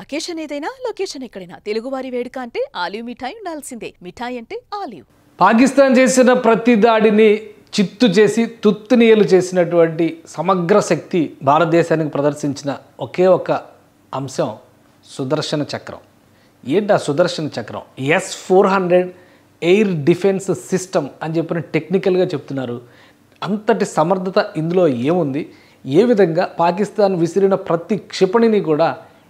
Occasion ఏదైనా location ఎక్కడైనా తెలుగువారి వేడుక అంటే ఆలివ్ మిఠాయి ఉండాల్సిందే. మిఠాయి అంటే ఆలివ్. పాకిస్తాన్ చేసిన ప్రతి దాడిని చిత్తు చేసి తుత్తునియలు చేసినటువంటి సమగ్ర శక్తి భారతదేశానికి ప్రదర్శించిన ఒకే ఒక అంశం సుదర్శన చక్రం. ఏంటి ఆ సుదర్శన చక్రం? S-400 ఎయిర్ డిఫెన్స్ సిస్టమ్ అని చెప్పిన టెక్నికల్గా చెప్తున్నారు. అంతటి సమర్థత ఇందులో ఏముంది? ఏ విధంగా పాకిస్తాన్ విసిరిన ప్రతి క్షిపణిని కూడా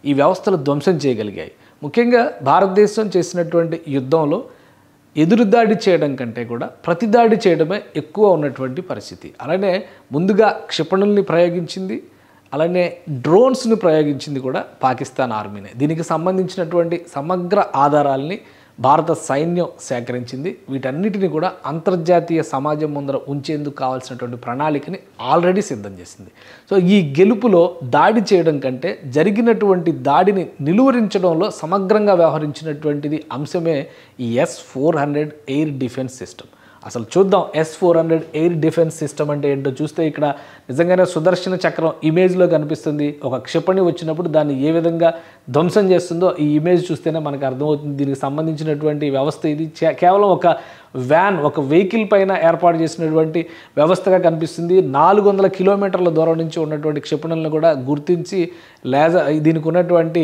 ఈ వ్యవస్థలు ధ్వంసం చేయగలిగాయి? ముఖ్యంగా భారతదేశం చేసినటువంటి యుద్ధంలో ఎదురుదాడి చేయడం కంటే కూడా ప్రతిదాడి చేయడమే ఎక్కువ ఉన్నటువంటి పరిస్థితి. అలానే ముందుగా క్షిపణుల్ని ప్రయోగించింది, అలానే డ్రోన్స్ని ప్రయోగించింది కూడా పాకిస్తాన్ ఆర్మీనే. దీనికి సంబంధించినటువంటి సమగ్ర ఆధారాలని భారత సైన్యం సేకరించింది. వీటన్నిటిని కూడా అంతర్జాతీయ సమాజం ముందర ఉంచేందుకు కావాల్సినటువంటి ప్రణాళికని ఆల్రెడీ సిద్ధం చేసింది. సో ఈ గెలుపులో దాడి చేయడం కంటే జరిగినటువంటి దాడిని నిలువరించడంలో సమగ్రంగా వ్యవహరించినటువంటిది అంశమే ఈ S-400 ఎయిర్ డిఫెన్స్ సిస్టమ్. అసలు చూద్దాం S-400 ఎయిర్ డిఫెన్స్ సిస్టమ్ అంటే ఏంటో. చూస్తే ఇక్కడ నిజంగానే సుదర్శన చక్రం ఇమేజ్లో కనిపిస్తుంది. ఒక క్షిపణి వచ్చినప్పుడు దాన్ని ఏ విధంగా ధ్వంసం చేస్తుందో ఈ ఇమేజ్ చూస్తేనే మనకు అర్థమవుతుంది. దీనికి సంబంధించినటువంటి వ్యవస్థ ఇది కేవలం ఒక వ్యాన్, ఒక వెహికల్ పైన ఏర్పాటు చేసినటువంటి వ్యవస్థగా కనిపిస్తుంది. 400 కిలోమీటర్ల దూరం నుంచి ఉన్నటువంటి క్షిపణులను కూడా గుర్తించి దీనికి ఉన్నటువంటి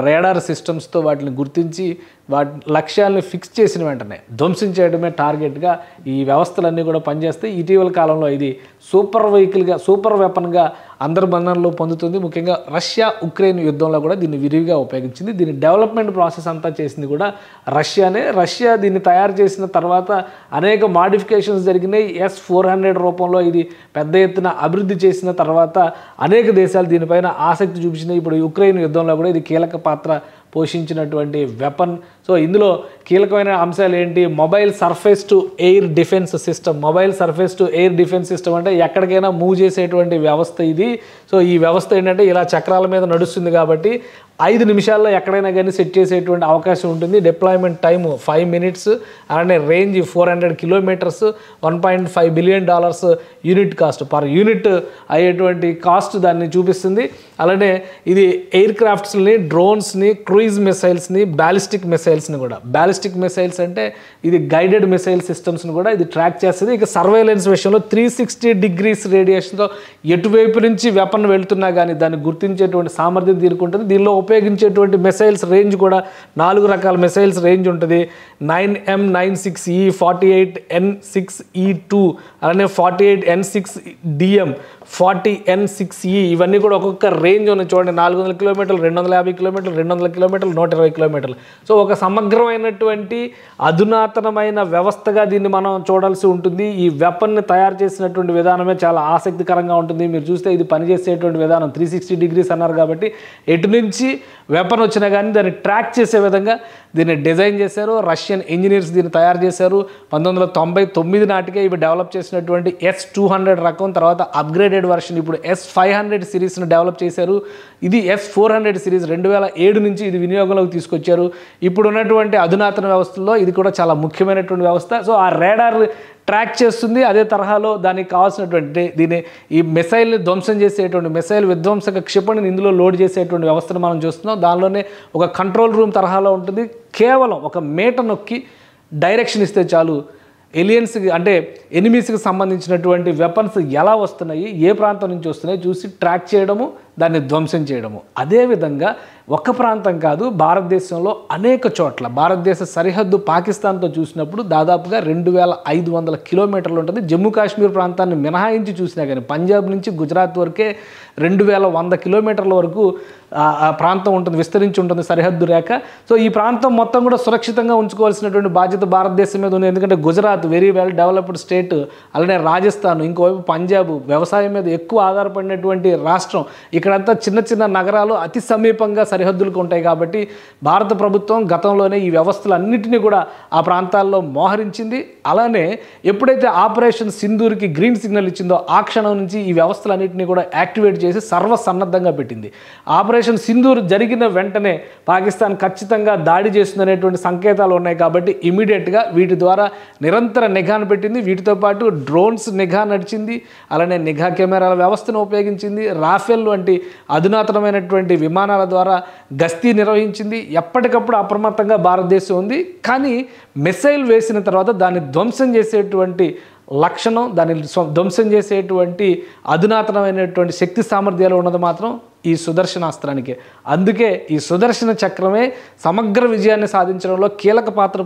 రేడార్ సిస్టమ్స్తో వాటిని గుర్తించి వాటి లక్ష్యాలను ఫిక్స్ చేసిన వెంటనే ధ్వంసం చేయడమే టార్గెట్గా ఈ వ్యవస్థలన్నీ కూడా పనిచేస్తాయి. ఇటీవల కాలంలో ఇది సూపర్ వెపన్గా అందరి బంధనలో పొందుతుంది. ముఖ్యంగా రష్యా ఉక్రెయిన్ యుద్ధంలో కూడా దీన్ని విరివిగా ఉపయోగించింది. దీని డెవలప్మెంట్ ప్రాసెస్ అంతా చేసింది కూడా రష్యానే. రష్యా దీన్ని తయారు చేసిన తర్వాత అనేక మాడిఫికేషన్స్ జరిగినాయి. S-400 రూపంలో ఇది పెద్ద ఎత్తున అభివృద్ధి చేసిన తర్వాత అనేక దేశాలు దీనిపైన ఆసక్తి చూపించినాయి. ఇప్పుడు ఉక్రెయిన్ యుద్ధంలో కూడా ఇది కీలక పాత్ర పోషించినటువంటి వెపన్. సో ఇందులో కీలకమైన అంశాలు ఏంటి? Mobile surface to air defence system. Mobile surface to air defence system అంటే ఎక్కడికైనా మూవ్ చేసేటువంటి వ్యవస్థ ఇది. సో ఈ వ్యవస్థ ఏంటంటే ఇలా చక్రాల మీద నడుస్తుంది కాబట్టి 5 నిమిషాల్లో ఎక్కడైనా కానీ సెట్ చేసేటువంటి అవకాశం ఉంటుంది. డిప్లాయ్మెంట్ టైము 5 మినిట్స్, అలానే range 400 kilometres, $1.5 billion unit cost, per unit అయ్యేటువంటి కాస్ట్ దాన్ని చూపిస్తుంది. అలానే ఇది ఎయిర్ క్రాఫ్ట్స్ని, డ్రోన్స్ని, క్రూయిజ్ మిసైల్స్ని, బ్యాలిస్టిక్ మిసైల్స్ని కూడా. బ్యాలిస్టిక్ మిసైల్స్ అంటే ఇది గైడెడ్ మిసైల్ సిస్టమ్స్ని కూడా ఇది ట్రాక్ చేస్తుంది. ఇక సర్వేలెన్స్ విషయంలో 360 డిగ్రీస్ రేడియేషన్తో ఎటువైపు నుంచి వెపన్ వెళ్తున్నా కానీ దాన్ని గుర్తించేటువంటి సామర్థ్యం దీనికి ఉంటుంది. దీనిలో ఉపయోగించేటువంటి మిసైల్స్ రేంజ్ కూడా 4 రకాల మిసైల్స్ రేంజ్ ఉంటుంది. 9M96E, 48N6E2, అలానే 48N6DM, 40N6E, ఇవన్నీ కూడా ఒక్కొక్క రేంజ్ ఉన్నాయి చూడండి. 400 కిలోమీటర్లు, 250 కిలోమీటర్లు, 200 కిలోమీటర్లు, 120 కిలోమీటర్లు. సో ఒక సమగ్రమైనటువంటి అధునాతనమైన వ్యవస్థగా దీన్ని మనం చూడాల్సి ఉంటుంది. ఈ వెపన్ని తయారు చేసినటువంటి విధానమే చాలా ఆసక్తికరంగా ఉంటుంది. మీరు చూస్తే ఇది పనిచేసేటువంటి విధానం 360 డిగ్రీస్ అన్నారు కాబట్టి ఎటు నుంచి వెపన్ వచ్చినా కానీ దాన్ని ట్రాక్ చేసే విధంగా దీన్ని డిజైన్ చేశారు. రష్యన్ ఇంజనీర్స్ దీన్ని తయారు చేశారు. 1999 నాటికే ఇవి డెవలప్ చేసినటువంటి S-200 రకం, తర్వాత అప్గ్రేడెడ్ వర్షన్ ఇప్పుడు S-500 సిరీస్ను డెవలప్ చేశారు. ఇది S-400 సిరీస్ 2007 నుంచి ఇది వినియోగంలోకి తీసుకొచ్చారు. ఇప్పుడు ఉన్నటువంటి అధునాతన వ్యవస్థల్లో ఇది కూడా చాలా ముఖ్యమైనటువంటి వ్యవస్థ. సో ఆ రేడార్ ట్రాక్ చేస్తుంది. అదే తరహాలో దానికి కావాల్సినటువంటి ఈ మిసైల్ని ధ్వంసం చేసేటువంటి మిసైల్ విధ్వంసక క్షిపణిని ఇందులో లోడ్ చేసేటువంటి వ్యవస్థను మనం చూస్తున్నాం. దానిలోనే ఒక కంట్రోల్ రూమ్ తరహాలో ఉంటుంది. కేవలం ఒక మీట నొక్కి డైరెక్షన్ ఇస్తే చాలు ఎలియన్స్కి అంటే ఎనిమీస్కి సంబంధించినటువంటి వెపన్స్ ఎలా వస్తున్నాయి, ఏ ప్రాంతం నుంచి వస్తున్నాయి చూసి ట్రాక్ చేయడము, దాన్ని ధ్వంసం చేయడము. అదేవిధంగా ఒక్క ప్రాంతం కాదు, భారతదేశంలో అనేక చోట్ల భారతదేశ సరిహద్దు పాకిస్తాన్తో చూసినప్పుడు దాదాపుగా 2500 కిలోమీటర్లు ఉంటుంది. జమ్మూ కాశ్మీర్ ప్రాంతాన్ని మినహాయించి చూసినా కానీ పంజాబ్ నుంచి గుజరాత్ వరకే 2100 కిలోమీటర్ల వరకు ఆ ప్రాంతం ఉంటుంది, విస్తరించి ఉంటుంది సరిహద్దు రేఖ. సో ఈ ప్రాంతం మొత్తం కూడా సురక్షితంగా ఉంచుకోవాల్సినటువంటి బాధ్యత భారతదేశం మీద ఉంది. ఎందుకంటే Gujarat very well developed state, అలానే రాజస్థాన్, ఇంకోవైపు పంజాబ్ వ్యవసాయం మీద ఎక్కువ ఆధారపడినటువంటి రాష్ట్రం. ఇక్కడంతా చిన్న చిన్న నగరాలు అతి సమీపంగా సరిహద్దులకు ఉంటాయి కాబట్టి భారత ప్రభుత్వం గతంలోనే ఈ వ్యవస్థలన్నింటినీ కూడా ఆ ప్రాంతాల్లో మోహరించింది. అలానే ఎప్పుడైతే ఆపరేషన్ సింధూర్కి గ్రీన్ సిగ్నల్ ఇచ్చిందో ఆ క్షణం నుంచి ఈ వ్యవస్థలన్నింటినీ కూడా యాక్టివేట్ చేసి సర్వసన్నద్ధంగా పెట్టింది. ఆపరేషన్ సింధూర్ జరిగిన వెంటనే పాకిస్తాన్ ఖచ్చితంగా దాడి చేస్తుందనేటువంటి సంకేతాలు ఉన్నాయి కాబట్టి ఇమీడియట్గా వీటి ద్వారా నిరంతర నిఘాను పెట్టింది. వీటితో పాటు డ్రోన్స్ నిఘా నడిచింది, అలానే నిఘా కెమెరాల వ్యవస్థను ఉపయోగించింది. రాఫెల్ వంటి ఉన్నటువంటి అధునాతనమైనటువంటి విమానాల ద్వారా గస్తీ నిర్వహించింది. ఎప్పటికప్పుడు అప్రమత్తంగా భారతదేశం ఉంది. కానీ మిసైల్ వేసిన తర్వాత దాన్ని ధ్వంసం చేసేటువంటి లక్షణం, దాన్ని ధ్వంసం చేసేటువంటి అధునాతనమైనటువంటి శక్తి సామర్థ్యాలు ఉన్నది మాత్రం ఈ సుదర్శనాస్త్రానికే. అందుకే ఈ సుదర్శన చక్రమే సమగ్ర విజయాన్ని సాధించడంలో కీలక పాత్ర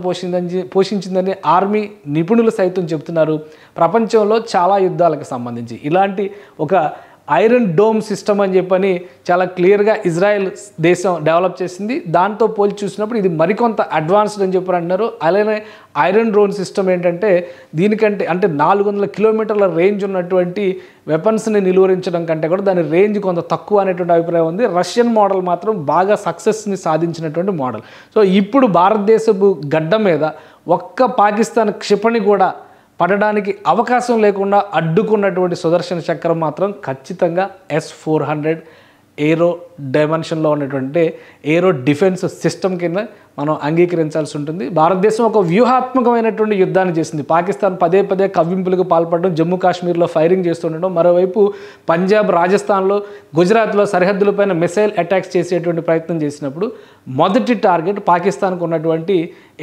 పోషించిందని ఆర్మీ నిపుణులు సైతం చెబుతున్నారు. ప్రపంచంలో చాలా యుద్ధాలకు సంబంధించి ఇలాంటి ఒక ఐరన్ డోమ్ సిస్టమ్ అని చెప్పని చాలా క్లియర్గా ఇజ్రాయెల్ దేశం డెవలప్ చేసింది. దాంతో పోల్చి చూసినప్పుడు ఇది మరికొంత అడ్వాన్స్డ్ అని చెప్పి అంటున్నారు. అలానే ఐరన్ డ్రోన్ సిస్టమ్ ఏంటంటే దీనికంటే అంటే 400 కిలోమీటర్ల రేంజ్ ఉన్నటువంటి వెపన్స్ని నిలువరించడం కంటే కూడా దాని రేంజ్ కొంత తక్కువ అనేటువంటి అభిప్రాయం ఉంది. రష్యన్ మోడల్ మాత్రం బాగా సక్సెస్ని సాధించినటువంటి మోడల్. సో ఇప్పుడు భారతదేశపు గడ్డ మీద ఒక్క పాకిస్తాన్ క్షిపణి కూడా పడడానికి అవకాశం లేకుండా అడ్డుకున్నటువంటి సుదర్శన చక్రం మాత్రం ఖచ్చితంగా S-400 ఏరో డైమెన్షన్లో ఉన్నటువంటి ఏరో డిఫెన్స్ సిస్టమ్ కింద మనం అంగీకరించాల్సి ఉంటుంది. భారతదేశం ఒక వ్యూహాత్మకమైనటువంటి యుద్ధాన్ని చేసింది. పాకిస్తాన్ పదే పదే కవ్వింపులకు పాల్పడడం, జమ్మూ కాశ్మీర్లో ఫైరింగ్ చేస్తుండడం, మరోవైపు పంజాబ్, రాజస్థాన్లో, గుజరాత్లో సరిహద్దులపైన మిసైల్ అటాక్స్ చేసేటువంటి ప్రయత్నం చేసినప్పుడు మొదటి టార్గెట్ పాకిస్తాన్కు ఉన్నటువంటి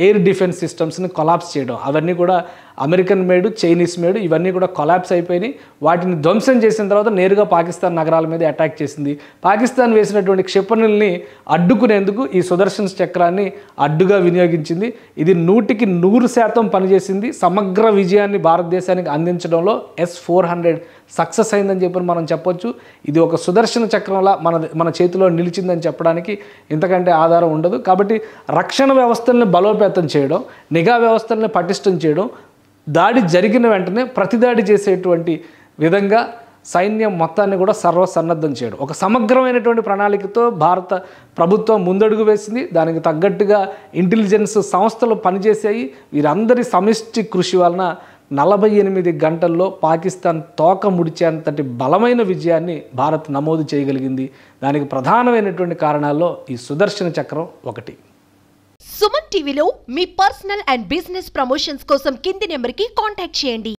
ఎయిర్ డిఫెన్స్ సిస్టమ్స్ని కొలాప్స్ చేయడం. అవన్నీ కూడా అమెరికన్ మేడ్, చైనీస్ మేడ్, ఇవన్నీ కూడా కొలాప్స్ అయిపోయినాయి. వాటిని ధ్వంసం చేసిన తర్వాత నేరుగా పాకిస్తాన్ నగరాల మీద అటాక్ చేసింది. పాకిస్తాన్ వేసినటువంటి క్షిపణుల్ని అడ్డుకునేందుకు ఈ సుదర్శన చక్రాన్ని అడ్డుగా వినియోగించింది. ఇది 100% పనిచేసింది. సమగ్ర విజయాన్ని భారతదేశానికి అందించడంలో S-400 సక్సెస్ అయిందని చెప్పి మనం చెప్పొచ్చు. ఇది ఒక సుదర్శన చక్రంలా మన చేతిలో నిలిచిందని చెప్పడానికి ఇంతకంటే ఆధారం ఉండదు. కాబట్టి రక్షణ వ్యవస్థల్ని బలోపేతం చేయడం, నిఘా వ్యవస్థల్ని పటిష్టం చేయడం, దాడి జరిగిన వెంటనే ప్రతిదాడి చేసేటువంటి విధంగా సైన్యం మొత్తాన్ని కూడా సర్వసన్నద్ధం చేయడం, ఒక సమగ్రమైనటువంటి ప్రణాళికతో భారత ప్రభుత్వం ముందడుగు వేసింది. దానికి తగ్గట్టుగా ఇంటెలిజెన్స్ సంస్థలు పనిచేసాయి. వీరందరి సమిష్టి కృషి వలన 48 గంటల్లో పాకిస్తాన్ తోక ముడిచేంతటి బలమైన విజయాన్ని భారత్ నమోదు చేయగలిగింది. దానికి ప్రధానమైనటువంటి కారణాల్లో ఈ సుదర్శన చక్రం ఒకటి. సుమన్ టీవీలో మీ పర్సనల్ అండ్ బిజినెస్ ప్రమోషన్స్ కోసం కింది నెంబర్కి కాంటాక్ట్ చేయండి.